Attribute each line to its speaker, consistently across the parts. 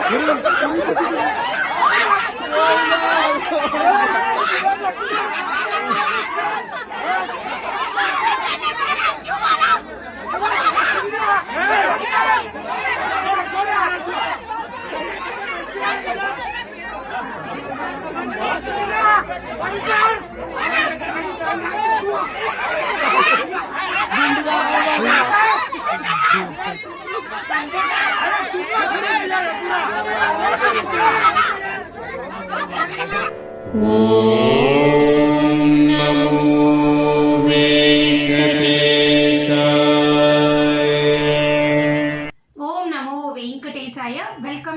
Speaker 1: Welcome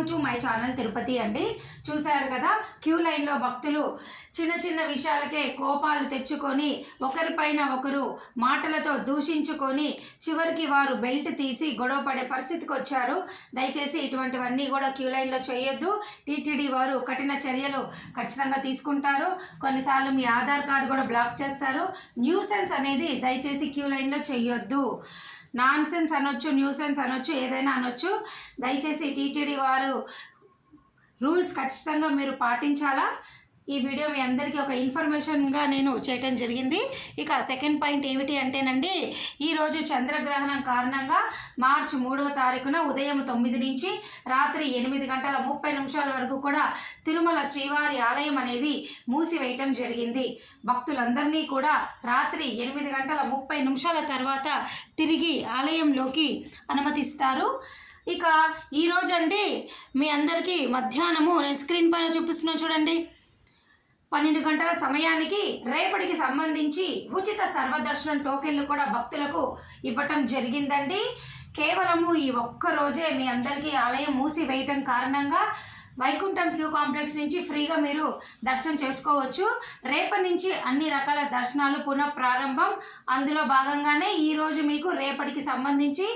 Speaker 1: to my channel Tirupati అండి. చూశారు కదా, క్యూ లైన్లో భక్తులు చిన్న చిన్న విషయాలకే కోపాలు తెచ్చుకొని ఒకరిపైన ఒకరు మాటలతో దూషించుకొని చివరికి వారు బెల్ట్ తీసి గొడవ పడే పరిస్థితికి వచ్చారు. దయచేసి ఇటువంటివన్నీ కూడా క్యూ లైన్లో చేయొద్దు. టీటీడీ వారు కఠిన చర్యలు ఖచ్చితంగా తీసుకుంటారు. కొన్నిసార్లు మీ ఆధార్ కార్డు కూడా బ్లాక్ చేస్తారు. న్యూసెన్స్ అనేది దయచేసి క్యూ లైన్లో చేయొద్దు. నాన్ సెన్స్ అనొచ్చు, న్యూసెన్స్ అనొచ్చు, ఏదైనా అనొచ్చు. దయచేసి టీటీడీ వారు రూల్స్ ఖచ్చితంగా మీరు పాటించాలా. ఈ వీడియో మీ అందరికీ ఒక ఇన్ఫర్మేషన్గా నేను చేయటం జరిగింది. ఇక సెకండ్ పాయింట్ ఏమిటి అంటేనండి, ఈరోజు చంద్రగ్రహణం కారణంగా మార్చి 3వ తారీఖున ఉదయం 9 నుంచి రాత్రి 8:30 వరకు కూడా తిరుమల శ్రీవారి ఆలయం అనేది మూసివేయటం జరిగింది. భక్తులందరినీ కూడా రాత్రి 8:30 తర్వాత తిరిగి ఆలయంలోకి అనుమతిస్తారు. ఇక ఈరోజు అండి మీ అందరికీ మధ్యాహ్నము నేను స్క్రీన్ పైన చూపిస్తున్నాను చూడండి, 12 గంటల సమయానికి రేపటికి సంబంధించి ఉచిత సర్వదర్శనం టోకెన్లు కూడా భక్తులకు ఇవ్వటం జరిగిందండి. కేవలము ఈ ఒక్క రోజే మీ అందరికీ ఆలయం మూసివేయటం కారణంగా వైకుంఠం క్యూ కాంప్లెక్స్ నుంచి ఫ్రీగా మీరు దర్శనం చేసుకోవచ్చు. రేపటి నుంచి అన్ని రకాల దర్శనాలు పునః ప్రారంభం. అందులో భాగంగానే ఈరోజు మీకు రేపటికి సంబంధించి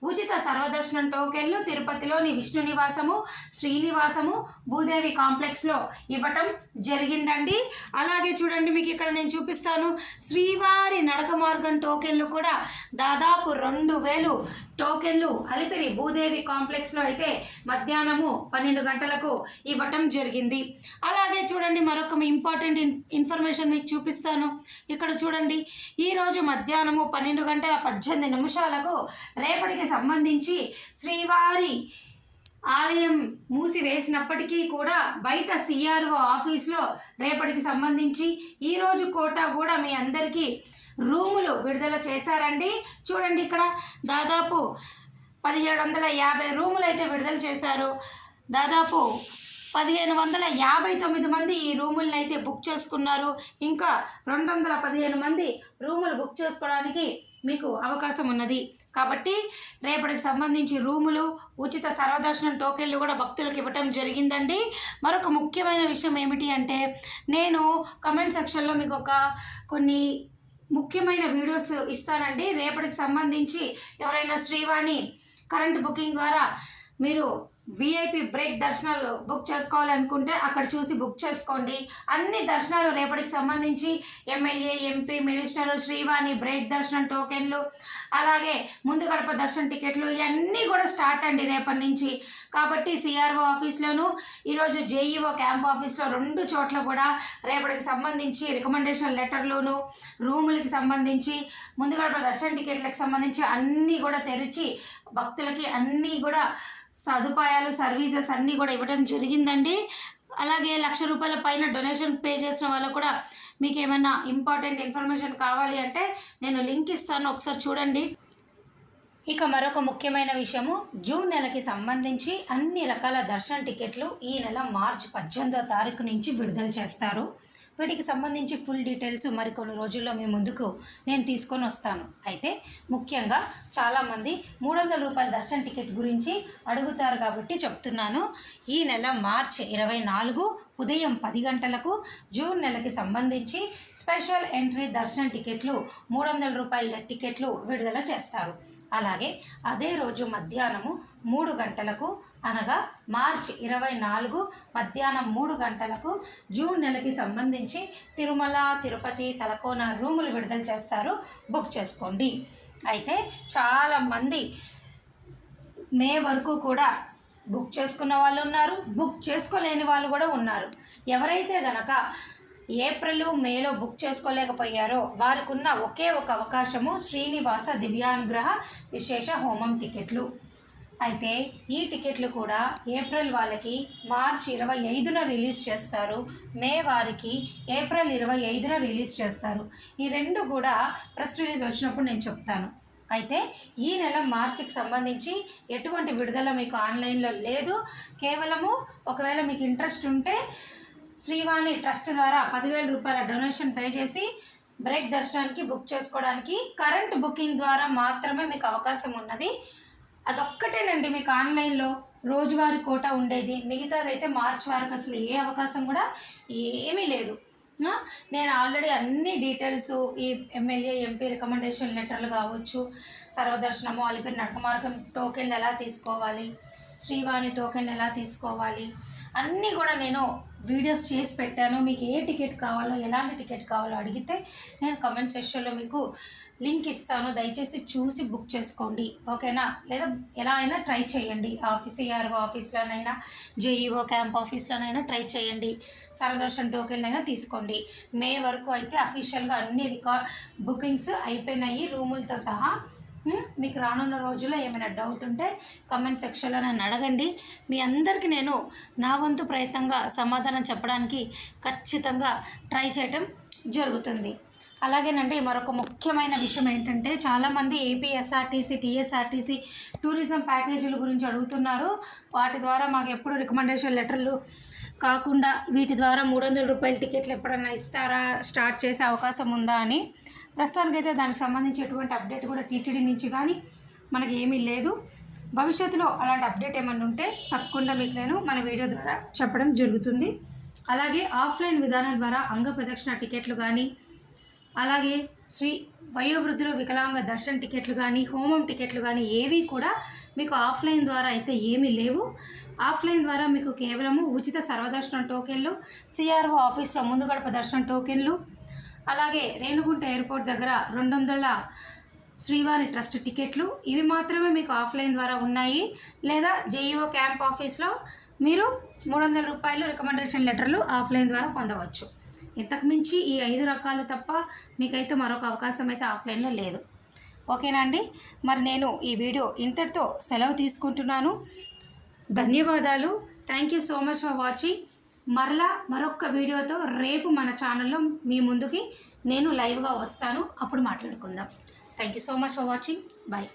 Speaker 1: ఉచిత సర్వదర్శనం టోకెన్లు తిరుపతిలోని విష్ణు నివాసము, శ్రీనివాసము, భూదేవి కాంప్లెక్స్లో ఇవ్వటం జరిగిందండి. అలాగే చూడండి, మీకు ఇక్కడ నేను చూపిస్తాను, శ్రీవారి నడక మార్గం టోకెన్లు కూడా దాదాపు 2000 టోకెన్లు అలిపిరి భూదేవి కాంప్లెక్స్లో అయితే మధ్యాహ్నము 12 గంటలకు ఇవ్వటం జరిగింది. అలాగే చూడండి, మరొక ఇంపార్టెంట్ ఇన్ఫర్మేషన్ మీకు చూపిస్తాను. ఇక్కడ చూడండి, ఈరోజు మధ్యాహ్నము 12:18 రేపటికి సంబంధించి శ్రీవారి ఆలయం మూసివేసినప్పటికీ కూడా బయట సిఆర్ఓ ఆఫీస్లో రేపటికి సంబంధించి ఈరోజు కోటా కూడా మీ అందరికీ రూములు విడుదల చేశారండి. చూడండి, ఇక్కడ దాదాపు 1750 రూములు అయితే విడుదల చేశారు. దాదాపు 1559 మంది ఈ రూములను అయితే బుక్ చేసుకున్నారు. ఇంకా 215 మంది రూములు బుక్ చేసుకోవడానికి మీకు అవకాశం ఉన్నది. కాబట్టి రేపటికి సంబంధించి రూములు, ఉచిత సర్వదర్శనం టోకెన్లు కూడా భక్తులకు ఇవ్వటం జరిగిందండి. మరొక ముఖ్యమైన విషయం ఏమిటి అంటే, నేను కమెంట్ సెక్షన్లో మీకు కొన్ని ముఖ్యమైన వీడియోస్ ఇస్తానండి. రేపటికి సంబంధించి ఎవరైనా శ్రీవాణి కరెంట్ బుకింగ్ ద్వారా మీరు విఐపి బ్రేక్ దర్శనాలు బుక్ చేసుకోవాలనుకుంటే అక్కడ చూసి బుక్ చేసుకోండి. అన్ని దర్శనాలు రేపటికి సంబంధించి MLA, MP, minister, Srivani break దర్శనం టోకెన్లు, అలాగే ముందు గడప దర్శనం టికెట్లు ఇవన్నీ కూడా స్టార్ట్ అండి రేపటి నుంచి. కాబట్టి సిఆర్ఓ ఆఫీస్లోను, ఈరోజు జేఈఓ క్యాంప్ ఆఫీస్లో 2 చోట్ల కూడా రేపటికి సంబంధించి రికమెండేషన్ లెటర్లోను, రూములకి సంబంధించి, ముందు గడప దర్శనం టికెట్లకు సంబంధించి అన్నీ కూడా తెరిచి భక్తులకి అన్నీ కూడా సదుపాయాలు, సర్వీసెస్ అన్నీ కూడా ఇవ్వడం జరిగిందండి. అలాగే ₹1,00,000 పైన డొనేషన్ పే చేసిన వాళ్ళకు కూడా మీకు ఏమైనా ఇంపార్టెంట్ ఇన్ఫర్మేషన్ కావాలి అంటే నేను లింక్ ఇస్తాను, ఒకసారి చూడండి. ఇక మరొక ముఖ్యమైన విషయము, జూన్ నెలకి సంబంధించి అన్ని రకాల దర్శన టికెట్లు ఈ నెల మార్చి 18వ తారీఖు నుంచి విడుదల చేస్తారు. వీటికి సంబంధించి ఫుల్ డీటెయిల్స్ మరికొన్ని రోజుల్లో మీ ముందుకు నేను తీసుకొని వస్తాను. అయితే ముఖ్యంగా చాలామంది ₹300 దర్శన టికెట్ గురించి అడుగుతారు కాబట్టి చెప్తున్నాను. ఈ నెల మార్చి 24 ఉదయం 10 గంటలకు జూన్ నెలకి సంబంధించి స్పెషల్ ఎంట్రీ దర్శన టికెట్లు ₹300 టికెట్లు విడుదల చేస్తారు. అలాగే అదే రోజు మధ్యాహ్నము 3 గంటలకు అనగా మార్చి 24 మధ్యాహ్నం 3 గంటలకు జూన్ నెలకి సంబంధించి తిరుమల, తిరుపతి, తలకోన రూములు విడుదల చేస్తారు, బుక్ చేసుకోండి. అయితే చాలామంది మే వరకు కూడా బుక్ చేసుకున్న వాళ్ళు ఉన్నారు, బుక్ చేసుకోలేని వాళ్ళు కూడా ఉన్నారు. ఎవరైతే గనక ఏప్రిల్ మేలో బుక్ చేసుకోలేకపోయారో వారికి ఉన్న ఒకే ఒక అవకాశము శ్రీనివాస దివ్యానుగ్రహ విశేష హోమం టికెట్లు. అయితే ఈ టికెట్లు కూడా ఏప్రిల్ వాళ్ళకి మార్చి 25న రిలీజ్ చేస్తారు, మే వారికి ఏప్రిల్ 25న రిలీజ్ చేస్తారు. ఈ రెండు కూడా ప్రెస్ రిలీజ్ వచ్చినప్పుడు నేను చెప్తాను. అయితే ఈ నెల మార్చికి సంబంధించి ఎటువంటి విడుదల మీకు ఆన్లైన్లో లేదు. కేవలము ఒకవేళ మీకు ఇంట్రెస్ట్ ఉంటే శ్రీవాణి ట్రస్ట్ ద్వారా 10,000 రూపాయల డొనేషన్ పే చేసి బ్రేక్ దర్శనానికి బుక్ చేసుకోవడానికి కరెంట్ బుకింగ్ ద్వారా మాత్రమే మీకు అవకాశం ఉన్నది. అదొక్కటేనండి మీకు ఆన్లైన్లో రోజువారీ కోటా ఉండేది. మిగతాదైతే మార్చి వరకు అసలు ఏ అవకాశం కూడా ఏమీ లేదు. నేను ఆల్రెడీ అన్ని డీటెయిల్స్ ఈ ఎమ్మెల్యే ఎంపీ రికమెండేషన్ లెటర్లు కావచ్చు, సర్వదర్శనము అలిపిరి నడక మార్గం టోకెన్లు ఎలా తీసుకోవాలి, శ్రీవాణి టోకెన్లు ఎలా తీసుకోవాలి అన్నీ కూడా నేను వీడియోస్ చేసి పెట్టాను. మీకు ఏ టికెట్ కావాలో ఎలాంటి టికెట్ కావాలో అడిగితే నేను కామెంట్ సెక్షన్లో మీకు లింక్ ఇస్తాను. దయచేసి చూసి బుక్ చేసుకోండి, ఓకేనా? లేదా ఎలా అయినా ట్రై చేయండి. సిఆర్ఓ ఆఫీస్లోనైనా జేఈఓ క్యాంప్ ఆఫీస్లోనైనా ట్రై చేయండి. సర్వదర్శన్ టోకెన్లైనా తీసుకోండి. మే వరకు అయితే అఫీషియల్గా అన్ని బుకింగ్స్ అయిపోయినాయి రూములతో సహా. మీకు రానున్న రోజుల్లో ఏమైనా డౌట్ ఉంటే కామెంట్ సెక్షన్లో నన్ను అడగండి. మీ అందరికీ నేను నా వంతు ప్రయత్నంగా సమాధానం చెప్పడానికి ఖచ్చితంగా ట్రై చేయటం జరుగుతుంది. అలాగేనండి, మరొక ముఖ్యమైన విషయం ఏంటంటే చాలామంది ఏపీఎస్ఆర్టీసీ టీఎస్ఆర్టీసీ టూరిజం ప్యాకేజీల గురించి అడుగుతున్నారు. వాటి ద్వారా మాకు ఎప్పుడు రికమెండేషన్ లెటర్లు కాకుండా వీటి ద్వారా 300 రూపాయల టికెట్లు ఎప్పుడన్నా ఇస్తారా, స్టార్ట్ చేసే అవకాశం ఉందా అని. ప్రస్తుతానికైతే దానికి సంబంధించి ఎటువంటి అప్డేట్ కూడా టీటీడీ నుంచి కానీ మనకి ఏమీ లేదు. భవిష్యత్తులో అలాంటి అప్డేట్ ఏమన్నా ఉంటే తప్పకుండా మీకు నేను మన వీడియో ద్వారా చెప్పడం జరుగుతుంది. అలాగే ఆఫ్లైన్ విధానం ద్వారా అంగ ప్రదక్షిణ టికెట్లు కానీ, అలాగే వయోవృద్ధులు వికలాంగుల దర్శన టికెట్లు కానీ, హోమం టికెట్లు కానీ ఏవి కూడా మీకు ఆఫ్లైన్ ద్వారా అయితే ఏమీ లేవు. ఆఫ్లైన్ ద్వారా మీకు కేవలము ఉచిత సర్వదర్శనం టోకెన్లు, సిఆర్ఓ ఆఫీస్లో ముందు గడప దర్శనం టోకెన్లు, అలాగే రేణుగుంట ఎయిర్పోర్ట్ దగ్గర 200 శ్రీవాణి ట్రస్ట్ టికెట్లు, ఇవి మాత్రమే మీకు ఆఫ్లైన్ ద్వారా ఉన్నాయి. లేదా జేఈఓ క్యాంప్ ఆఫీస్లో మీరు 300 రూపాయలు రికమెండేషన్ లెటర్లు ఆఫ్లైన్ ద్వారా పొందవచ్చు. ఇంతకుమించి ఈ 5 రకాలు తప్ప మీకైతే మరొక అవకాశం అయితే ఆఫ్లైన్లో లేదు. ఓకేనా అండి? మరి నేను ఈ వీడియో ఇంతటితో సెలవు తీసుకుంటున్నాను. ధన్యవాదాలు. Thank you so much for watching. మరొక వీడియోతో రేపు మన ఛానల్లో మీ ముందుకి నేను లైవ్గా వస్తాను. అప్పుడు మాట్లాడుకుందాం. Thank you so much for watching. Bye.